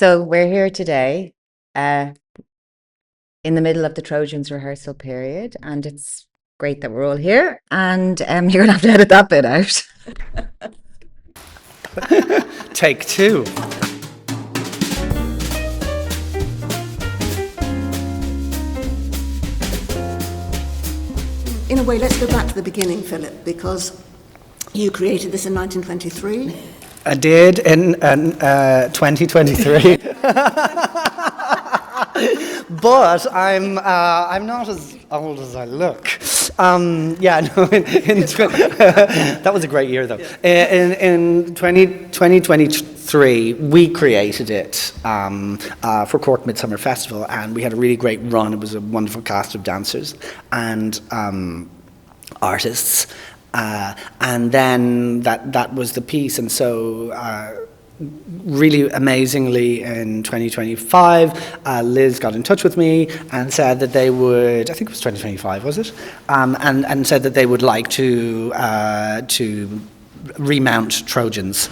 So we're here today uh, in the middle of the Trojans rehearsal period, and it's great that we're all here. And you're gonna have to edit that bit out. Take two. In a way, let's go back to the beginning, Philip, because you created this in 1923. I did in 2023. But I'm not as old as I look. That was a great year, though. In 2023, we created it for Cork Midsummer Festival, and we had a really great run. It was a wonderful cast of dancers and artists. And then that was the piece, and so really amazingly in 2025 Liz got in touch with me and said that they would, I think it was 2025, was it? And said that they would like to remount Trojans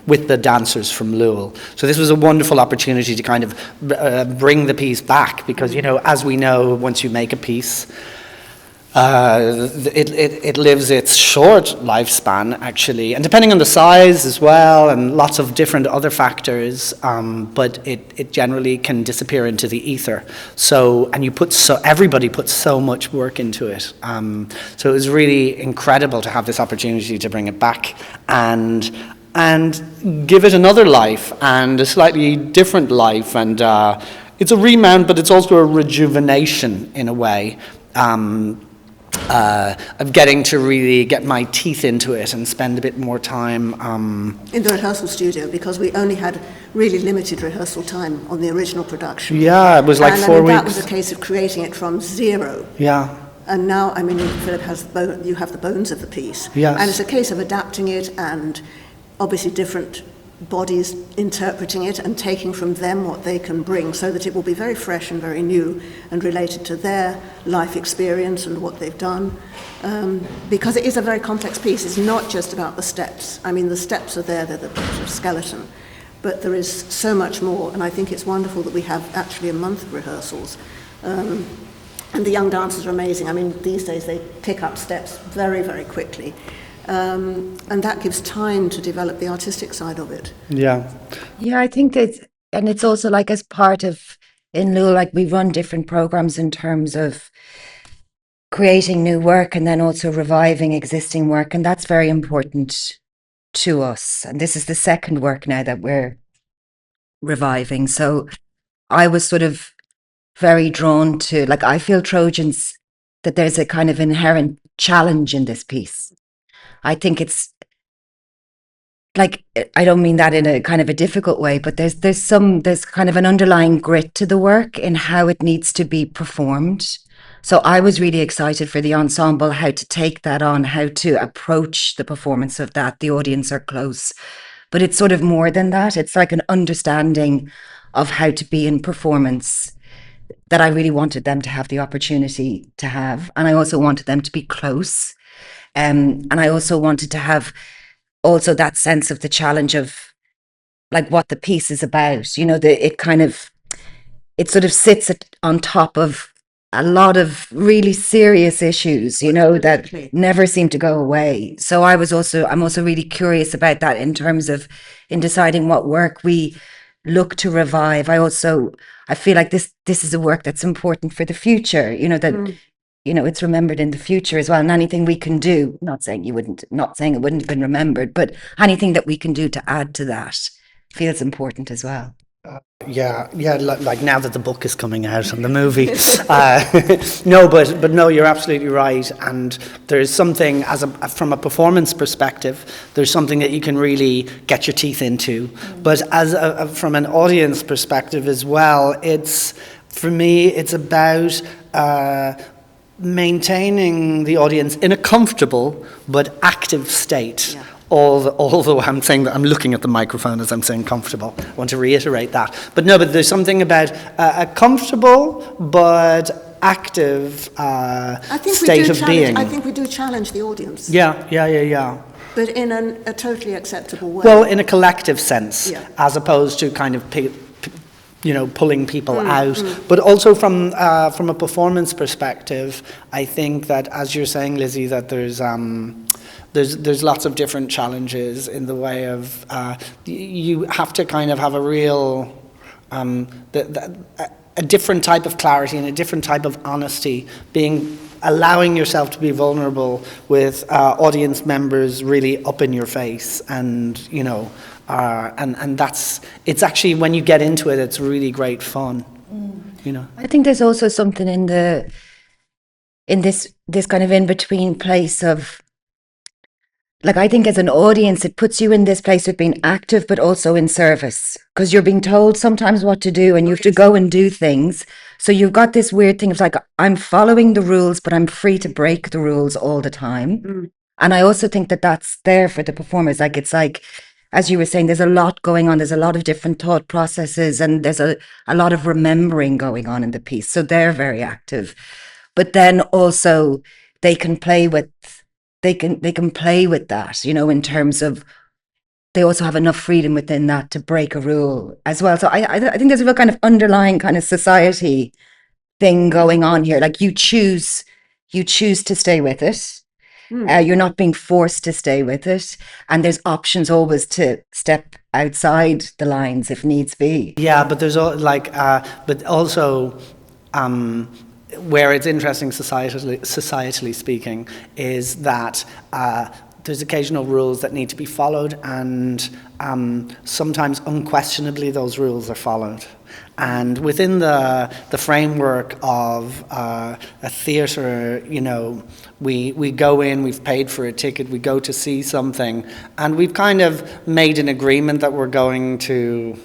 with the dancers from Luail. So this was a wonderful opportunity to kind of bring the piece back, because, you know, as we know, once you make a piece, it lives its short lifespan, actually, and depending on the size as well, and lots of different other factors, but it generally can disappear into the ether. So, and everybody puts so much work into it. So it was really incredible to have this opportunity to bring it back and give it another life, and a slightly different life, and it's a remount, but it's also a rejuvenation in a way. Of getting to really get my teeth into it and spend a bit more time In the rehearsal studio, because we only had really limited rehearsal time on the original production. Yeah, it was like 4 weeks. That was a case of creating it from zero. Yeah. And now, I mean, Philip has you have the bones of the piece. Yes. And it's a case of adapting it, and obviously different bodies interpreting it and taking from them what they can bring, so that it will be very fresh and very new and related to their life experience and what they've done. Because it is a very complex piece. It's not just about the steps. I mean, the steps are there, they're the sort of skeleton. But there is so much more, and I think it's wonderful that we have actually a month of rehearsals. And the young dancers are amazing. I mean, these days they pick up steps very, very quickly. And that gives time to develop the artistic side of it. Yeah. Yeah, I think and it's also like as part of, in Luail, like we run different programs in terms of creating new work and then also reviving existing work. And that's very important to us. And this is the second work now that we're reviving. So I was sort of very drawn to, like, I feel Trojans, that there's a kind of inherent challenge in this piece. I think it's like, I don't mean that in a kind of a difficult way, but there's kind of an underlying grit to the work in how it needs to be performed. So I was really excited for the ensemble, how to take that on, how to approach the performance of that. The audience are close, but it's sort of more than that. It's like an understanding of how to be in performance that I really wanted them to have the opportunity to have. And I also wanted them to be close. And I also wanted to have also that sense of the challenge of like what the piece is about. You know, it sort of sits on top of a lot of really serious issues, you know, that never seem to go away. So I'm also really curious about that in terms of in deciding what work we look to revive. I feel like this is a work that's important for the future, you know, that you know, it's remembered in the future as well. And anything we can do, not saying it wouldn't have been remembered, but anything that we can do to add to that feels important as well. Yeah, like now that the book is coming out and the movie. No, but no, you're absolutely right. And there's something, from a performance perspective, there's something that you can really get your teeth into. But from an audience perspective as well, for me, it's about maintaining the audience in a comfortable but active state. Yeah. Although I'm saying that, I'm looking at the microphone as I'm saying comfortable. I want to reiterate that. But there's something about a comfortable but active state of being. I think we do challenge the audience. Yeah. But in a totally acceptable way. Well, in a collective sense, Yeah. as opposed to kind of pulling people out, but also from a performance perspective, I think that, as you're saying, Lizzie, that there's lots of different challenges in the way of you have to kind of have a real a different type of clarity and a different type of honesty, allowing yourself to be vulnerable with audience members really up in your face, and and it's actually, when you get into it, it's really great fun. I think there's also something in this kind of in between place of, like, I think as an audience, it puts you in this place of being active, but also in service, because you're being told sometimes what to do and you have to go and do things. So you've got this weird thing of like, I'm following the rules, but I'm free to break the rules all the time. And I also think that that's there for the performers. Like, it's like, as you were saying, there's a lot going on. There's a lot of different thought processes, and there's a lot of remembering going on in the piece. So they're very active. But then also they can play with that, in terms of, they also have enough freedom within that to break a rule as well. So I think there's a real kind of underlying kind of society thing going on here. Like, you choose to stay with it. You're not being forced to stay with it, and there's options always to step outside the lines if needs be. Yeah, but there's but also. Where it's interesting societally speaking is that there's occasional rules that need to be followed, and sometimes unquestionably those rules are followed. And within the framework of a theatre, we go in, we've paid for a ticket, we go to see something, and we've kind of made an agreement that we're going to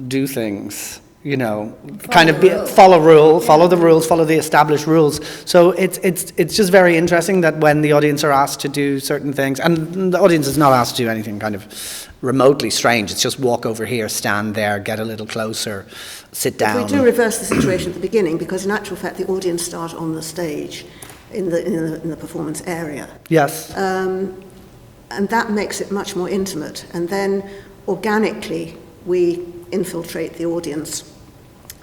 do things. Follow the rules, follow the established rules. So it's just very interesting that when the audience are asked to do certain things, and the audience is not asked to do anything kind of remotely strange, it's just walk over here, stand there, get a little closer, sit down. We do reverse the situation at the beginning, because in actual fact the audience start on the stage in the performance area. Yes. And that makes it much more intimate, and then organically we infiltrate the audience.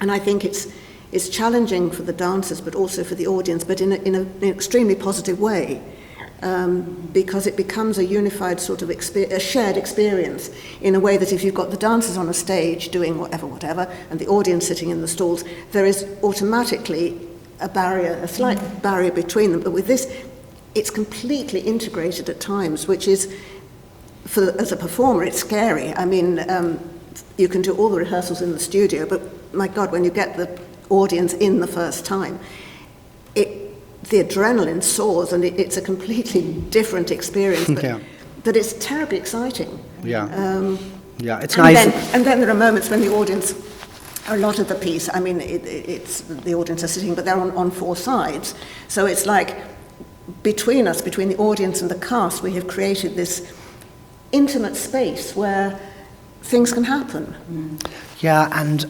And I think it's challenging for the dancers, but also for the audience, but in an extremely positive way, because it becomes a unified sort of a shared experience, in a way that if you've got the dancers on a stage doing whatever, and the audience sitting in the stalls, there is automatically a slight barrier between them. But with this, it's completely integrated at times, which is, as a performer, it's scary. I mean, you can do all the rehearsals in the studio, but my God, when you get the audience in the first time, the adrenaline soars, and it's a completely different experience. But it's terribly exciting. Yeah, it's nice. And then there are moments when the audience, a lot of the piece, I mean, it's the audience are sitting, but they're on four sides. So it's like, between the audience and the cast, we have created this intimate space where things can happen. Yeah, and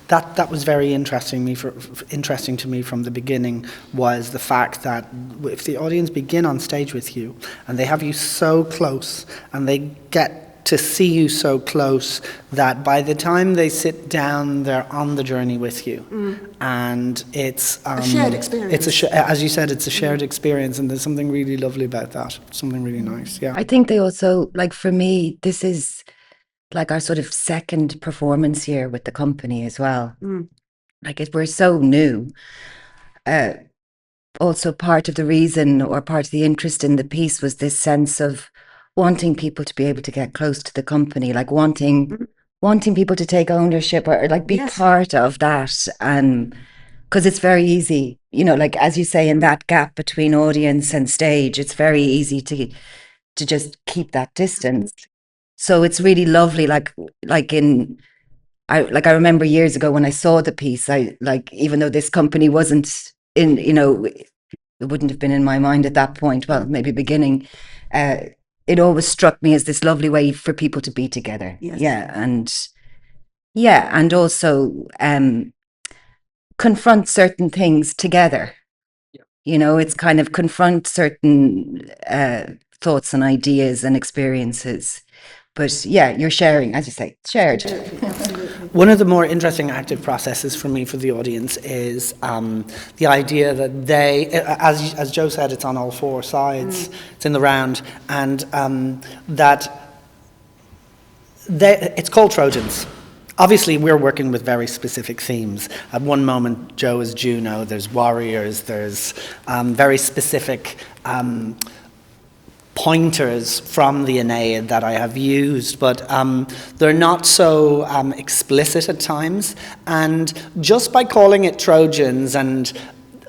that was very interesting to me from the beginning, was the fact that if the audience begin on stage with you and they have you so close and they get to see you so close, that by the time they sit down, they're on the journey with you, and it's a shared experience. As you said, it's a shared experience, and there's something really lovely about that. Something really nice. Yeah, I think they also, like, for me, this is like our sort of second performance year with the company as well. Like, we're so new. Also, part of the reason, or part of the interest in the piece, was this sense of wanting people to be able to get close to the company, like wanting people to take ownership, or like be part of that. And because it's very easy, like, as you say, in that gap between audience and stage, it's very easy to just keep that distance. So it's really lovely, I remember years ago when I saw the piece, even though this company wasn't in, it wouldn't have been in my mind at that point, well, maybe beginning, it always struck me as this lovely way for people to be together. Yes. And also confront certain things together. It's kind of confront certain thoughts and ideas and experiences. But yeah, you're sharing, as you say, shared. One of the more interesting active processes for me, for the audience, is the idea that they, as Joe said, it's on all four sides, it's in the round, and that it's called Trojans. Obviously, we're working with very specific themes. At one moment, Joe is Juno, there's warriors, there's very specific pointers from the Aeneid that I have used, but they're not so explicit at times. And just by calling it Trojans and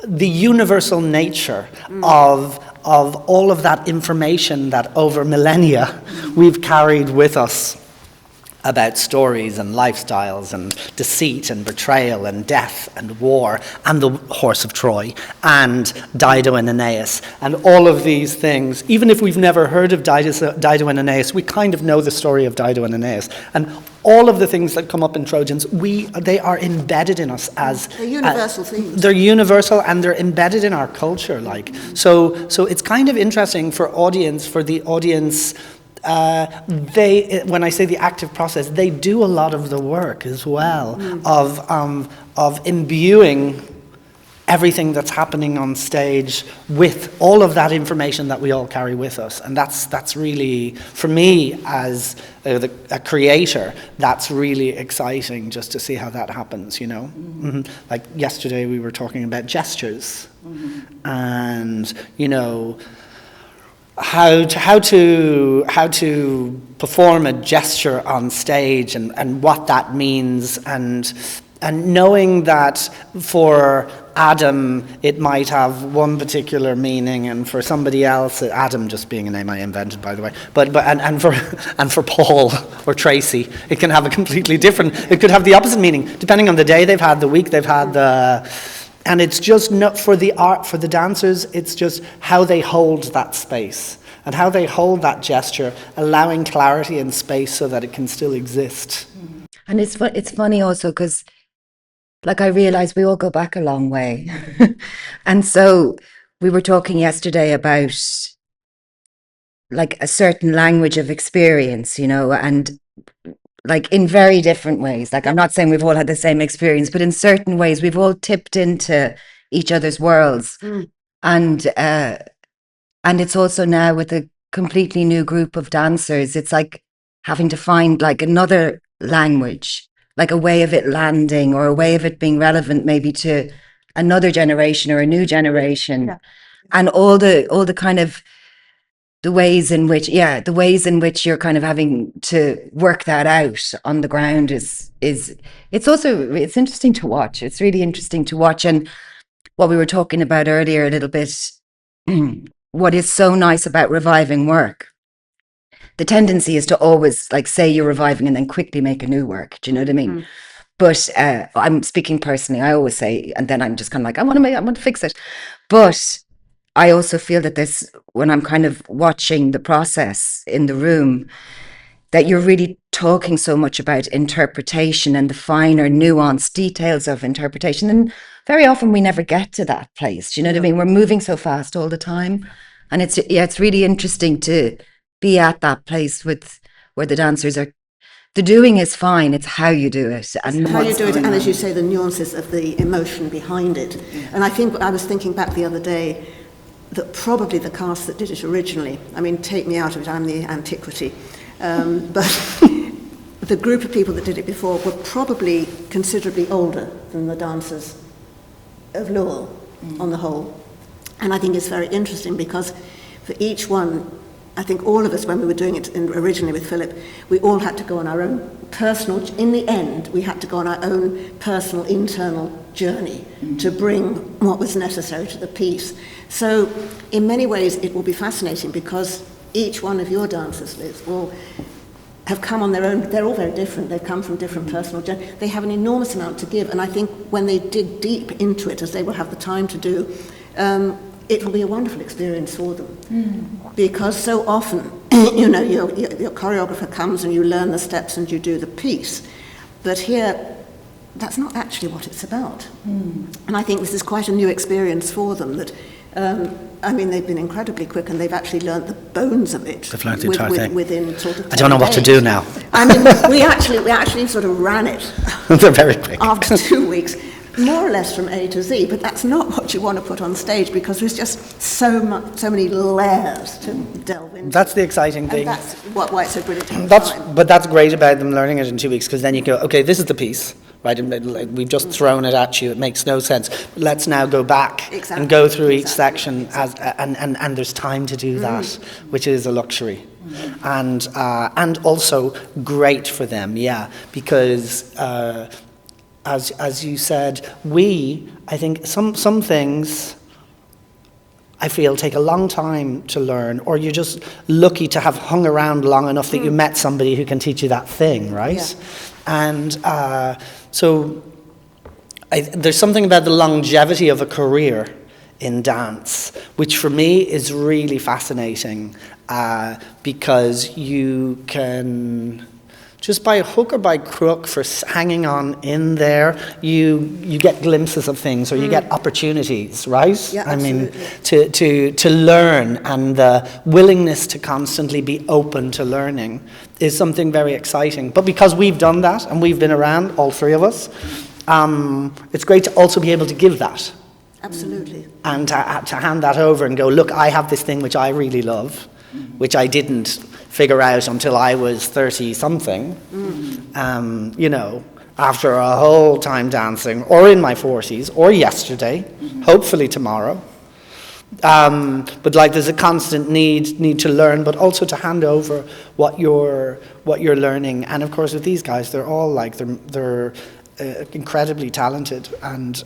the universal nature of all of that information that over millennia we've carried with us about stories and lifestyles and deceit and betrayal and death and war and the horse of Troy and Dido and Aeneas and all of these things. Even if we've never heard of Dido and Aeneas, we kind of know the story of Dido and Aeneas. And all of the things that come up in Trojans, they are embedded in us as... They're universal themes. They're universal and they're embedded in our culture. So it's kind of interesting for the audience. When I say the active process, they do a lot of the work as well of imbuing everything that's happening on stage with all of that information that we all carry with us. And that's really, for me as a creator, that's really exciting just to see how that happens, you know. Like yesterday we were talking about gestures and, you know, how to perform a gesture on stage and what that means, and knowing that for Adam it might have one particular meaning, and for somebody else, Adam just being a name I invented, by the way, but for Paul or Tracy, it can have a completely different. It could have the opposite meaning depending on the day they've had, the week they've had, and it's just not for the dancers, it's just how they hold that space and how they hold that gesture, allowing clarity and space so that it can still exist. And it's funny also because, like, I realize we all go back a long way. And so we were talking yesterday about like a certain language of experience, you know, and like in very different ways. Like, I'm not saying we've all had the same experience, but in certain ways we've all tipped into each other's worlds. And it's also now with a completely new group of dancers, it's like having to find like another language, like a way of it landing or a way of it being relevant maybe to another generation or a new generation. And all the kind of the ways in which you're kind of having to work that out on the ground it's interesting to watch. It's really interesting to watch. And what we were talking about earlier a little bit, what is so nice about reviving work, the tendency is to always like say you're reviving and then quickly make a new work. Do you know what I mean? But I'm speaking personally, I always say, and then I'm just kind of like, I want to fix it. But I also feel that this, when I'm kind of watching the process in the room, that you're really talking so much about interpretation and the finer nuanced details of interpretation. And very often we never get to that place. Do you know what I mean? We're moving so fast all the time. And it's really interesting to be at that place with where the dancers are. The doing is fine, it's how you do it. And how you do it, and as you say, the nuances of the emotion behind it. And I think I was thinking back the other day, that probably the cast that did it originally, I mean, take me out of it, I'm the antiquity, but the group of people that did it before were probably considerably older than the dancers of Luail on the whole. And I think it's very interesting because for each one, I think all of us, when we were doing it originally with Philip, we all had to go on our own personal, in the end, we had to go on our own personal internal journey to bring what was necessary to the piece. So in many ways it will be fascinating because each one of your dancers, Liz, will have come on their own. They're all very different. They've come from different personal journeys. They have an enormous amount to give, and I think when they dig deep into it, as they will have the time to do, it will be a wonderful experience for them. Because so often, you know, your choreographer comes and you learn the steps and you do the piece. But here, that's not actually what it's about. And I think this is quite a new experience for them, that I mean, they've been incredibly quick, and they've actually learnt the bones of it. They've learnt the entire thing. Within sort of 10 I don't know what to days. do now. I mean, we actually sort of ran it They're very quick. after 2 weeks, more or less from A to Z. But that's not what you want to put on stage, because there's just so many layers to delve into. That's the exciting thing. And that's why it's so brilliant. To have time. But that's great about them learning it in 2 weeks, because then you go, okay, this is the piece, right? And we've just thrown it at you. It makes no sense. Let's now go back and go through each section, and there's time to do that, which is a luxury. And also great for them, yeah, because as you said, I think some things I feel take a long time to learn, or you're just lucky to have hung around long enough that you met somebody who can teach you that thing, right? Yeah. And so there's something about the longevity of a career in dance, which for me is really fascinating, because you can, just by hook or by crook, for hanging on in there, you get glimpses of things, or you get opportunities, right? Yeah, I mean, absolutely. to learn, and the willingness to constantly be open to learning is something very exciting. But because we've done that, and we've been around, all three of us, it's great to also be able to give that. Absolutely. And to hand that over and go, look, I have this thing which I really love, which I didn't figure out until I was 30-something, you know, after a whole time dancing, or in my 40s, or yesterday, hopefully tomorrow. But like, there's a constant need to learn, but also to hand over what you're learning. And of course, with these guys, they're all like, they're incredibly talented, and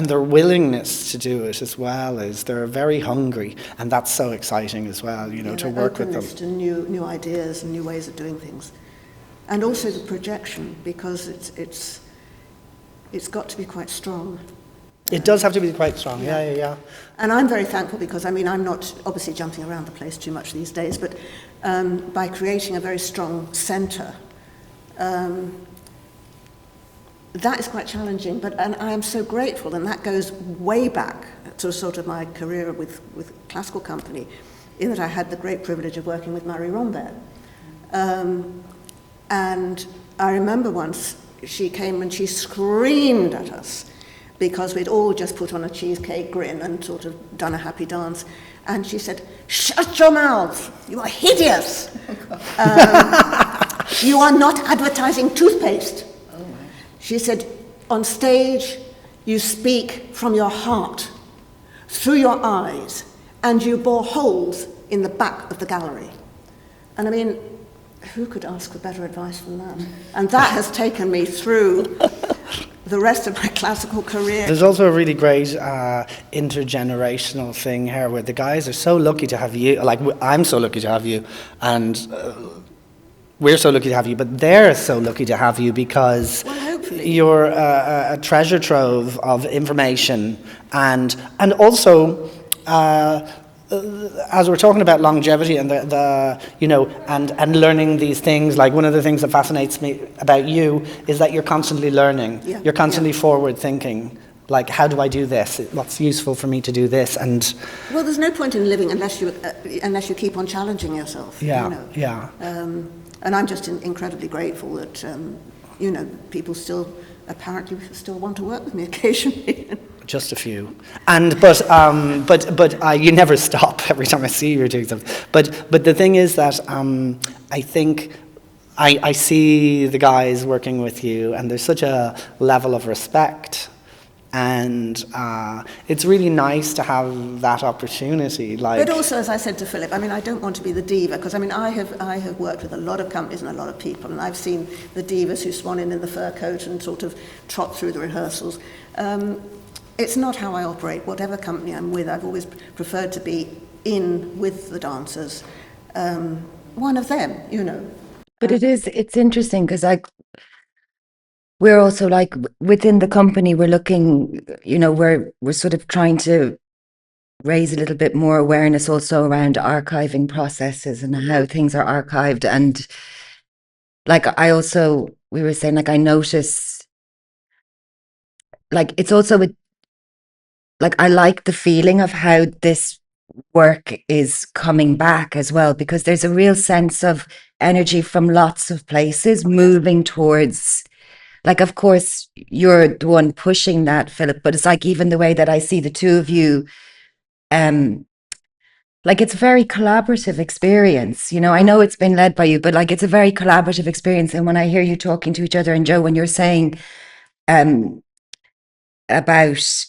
their willingness to do it as well is, they're very hungry, and that's so exciting as well, you know, to work with them. To new ideas and new ways of doing things, and also the projection, because it's got to be quite strong. It does have to be quite strong, yeah. And I'm very thankful, because I mean, I'm not obviously jumping around the place too much these days, but by creating a very strong centre. That is quite challenging, and I am so grateful, and that goes way back to sort of my career with classical company, in that I had the great privilege of working with Marie Rambert. And I remember once she came and she screamed at us, because we'd all just put on a cheesecake grin and sort of done a happy dance. And she said, "Shut your mouths, you are hideous. You are not advertising toothpaste." She said, "On stage, you speak from your heart, through your eyes, and you bore holes in the back of the gallery." And I mean, who could ask for better advice than that? And that has taken me through the rest of my classical career. There's also a really great intergenerational thing here, where the guys are so lucky to have you, like I'm so lucky to have you, and we're so lucky to have you, but they're so lucky to have you, because you're a treasure trove of information, and also as we're talking about longevity and the you know, and learning these things, like one of the things that fascinates me about you is that you're constantly learning. Yeah. You're constantly forward thinking. Like, how do I do this? What's useful for me to do this? And well, there's no point in living unless you keep on challenging yourself. Yeah, you know? yeah. And I'm just incredibly grateful that you know, people apparently still want to work with me occasionally. Just a few, but you never stop. Every time I see you, you're doing something. But the thing is that I think I see the guys working with you, and there's such a level of respect, and it's really nice to have that opportunity. Like, but also, as I said to Philip, I mean, I don't want to be the diva, because I mean, I have worked with a lot of companies and a lot of people, and I've seen the divas who swan in the fur coat and sort of trot through the rehearsals. It's not how I operate. Whatever company I'm with, I've always preferred to be in with the dancers, one of them, you know. But it's interesting, because we're also like, within the company, we're looking, you know, we're sort of trying to raise a little bit more awareness also around archiving processes and how things are archived. And like, we were saying, like, I notice, like, it's also like I like the feeling of how this work is coming back as well, because there's a real sense of energy from lots of places moving towards, like, of course, you're the one pushing that, Philip, but it's like even the way that I see the two of you, um, like it's a very collaborative experience. You know, I know it's been led by you, but like it's a very collaborative experience. And when I hear you talking to each other, and Joe, when you're saying um about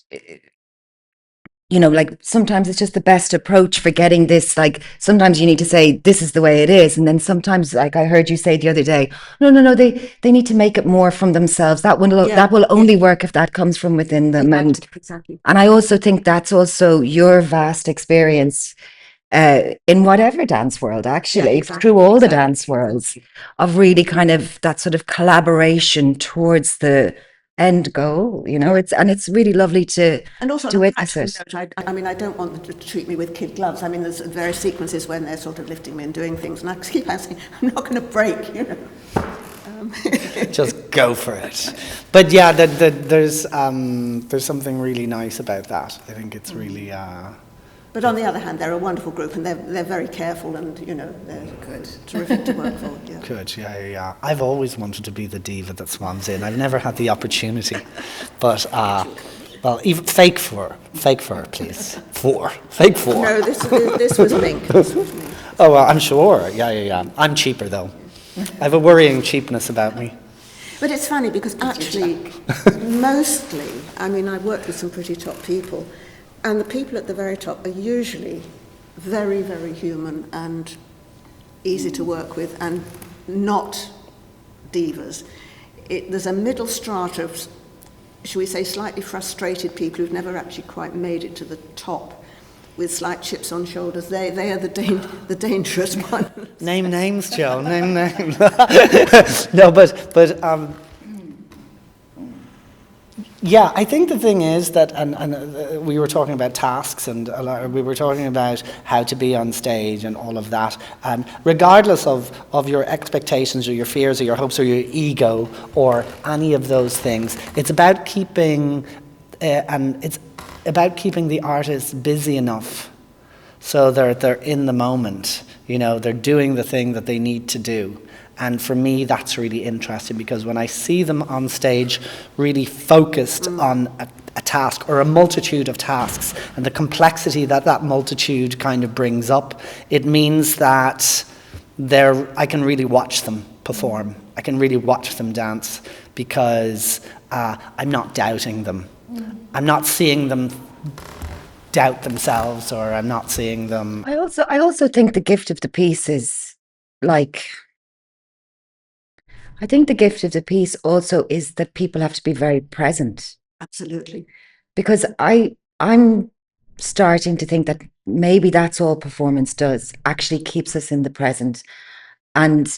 like sometimes it's just the best approach for getting this, like sometimes you need to say this is the way it is, and then sometimes, like I heard you say the other day, no, they need to make it more from themselves. That will only work if that comes from within them. Exactly. And I also think that's also your vast experience in whatever dance world, actually, through all the dance worlds, of really kind of that sort of collaboration towards the end goal. It's really lovely to And also, to witness it. I mean, I don't want them to treat me with kid gloves. I mean, there's various sequences when they're sort of lifting me and doing things, and I keep asking, I'm not going to break, Just go for it. But yeah, there's something really nice about that. I think it's really. But on the other hand, they're a wonderful group, and they're very careful, and they're good, terrific to work for. Yeah. Good, yeah. I've always wanted to be the diva that swans in. I've never had the opportunity, but well, even fake four, please. Fake four. No, this was Mink. Oh well, I'm sure. Yeah. I'm cheaper though. I have a worrying cheapness about me. But it's funny because actually, mostly, I mean, I've worked with some pretty top people, and the people at the very top are usually very, very human and easy to work with and not divas. There's a middle strata of, shall we say, slightly frustrated people who've never actually quite made it to the top with slight chips on shoulders. They are the dangerous ones. Name names, Joe. Name names. No, but yeah, I think the thing is that, and we were talking about tasks, and we were talking about how to be on stage and all of that. And regardless of your expectations or your fears or your hopes or your ego or any of those things, it's about keeping the artists busy enough so they're in the moment. They're doing the thing that they need to do. And for me, that's really interesting, because when I see them on stage really focused on a task or a multitude of tasks, and the complexity that multitude kind of brings up, it means that I can really watch them perform. I can really watch them dance, because I'm not doubting them. I'm not seeing them doubt themselves, or I'm not seeing them. I also think the gift of the piece is like, I think the gift of the piece also is that people have to be very present. Absolutely. Because I'm starting to think that maybe that's all performance does, actually keeps us in the present. And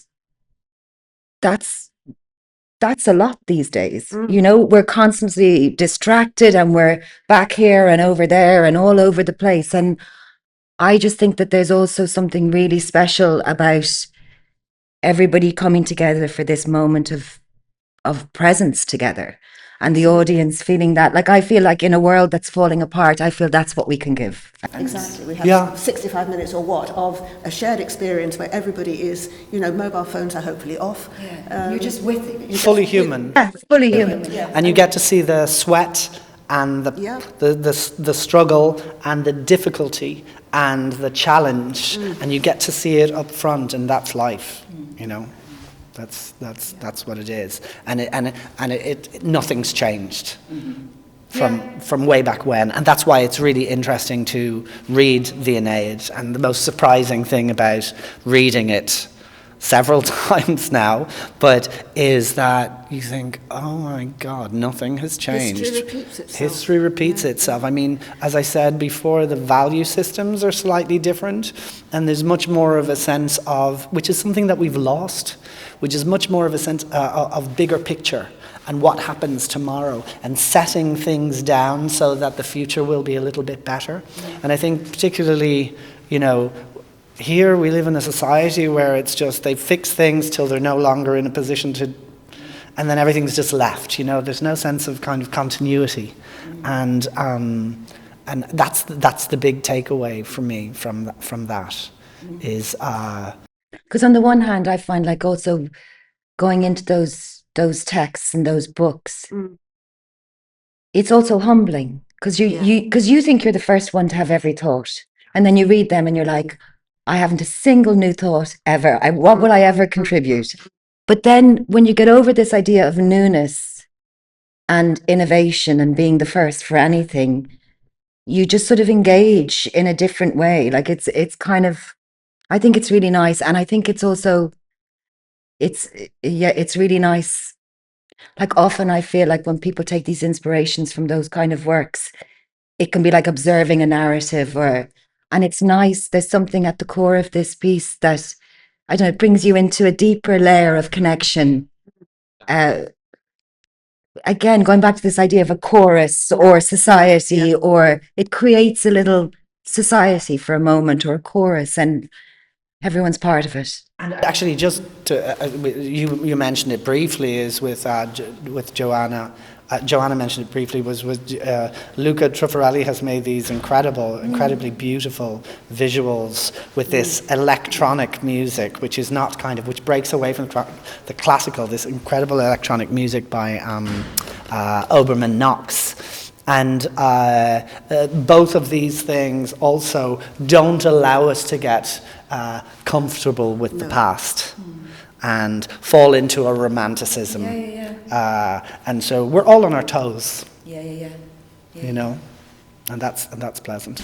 that's a lot these days. We're constantly distracted, and we're back here and over there and all over the place. And I just think that there's also something really special about everybody coming together for this moment of presence together, and the audience feeling that. Like, I feel like in a world that's falling apart, I feel that's what we can give. Exactly. We have 65 minutes or what of a shared experience where everybody is, mobile phones are hopefully off. You're just with it. Fully human. Yeah, fully human. Yeah. And you get to see the sweat and the struggle and the difficulty and the challenge, and you get to see it up front, and that's life. That's what it is, and it nothing's changed from way back when, and that's why it's really interesting to read the Aeneid. And the most surprising thing about reading it several times now, but is that you think, oh my God, nothing has changed. History repeats itself. I mean, as I said before, the value systems are slightly different, and there's much more of a sense of, which is something that we've lost, which is much more of a sense of bigger picture and what happens tomorrow, and setting things down so that the future will be a little bit better. And I think particularly, here we live in a society where it's just they fix things till they're no longer in a position to and then everything's just left. There's no sense of kind of continuity, and that's the big takeaway for me from that is. Because on the one hand, I find like also going into those texts and those books, it's also humbling because you think you're the first one to have every thought, and then you read them and you're like, I haven't a single new thought ever. What will I ever contribute? But then when you get over this idea of newness and innovation and being the first for anything, you just sort of engage in a different way. Like it's kind of, I think it's really nice, and I think it's also it's really nice. Like often I feel like when people take these inspirations from those kind of works, it can be like observing a narrative and it's nice. There's something at the core of this piece that, I don't know, it brings you into a deeper layer of connection. Again, going back to this idea of a chorus or society, or it creates a little society for a moment, or a chorus, and everyone's part of it. And actually, just to, you mentioned it briefly, is with Joanna. Joanna mentioned it briefly. Was Luca Truffarelli has made these incredibly beautiful visuals with this electronic music, which is not which breaks away from the classical. This incredible electronic music by Obermann Knox. And both of these things also don't allow us to get comfortable with the past and fall into a romanticism. And so we're all on our toes. And that's pleasant.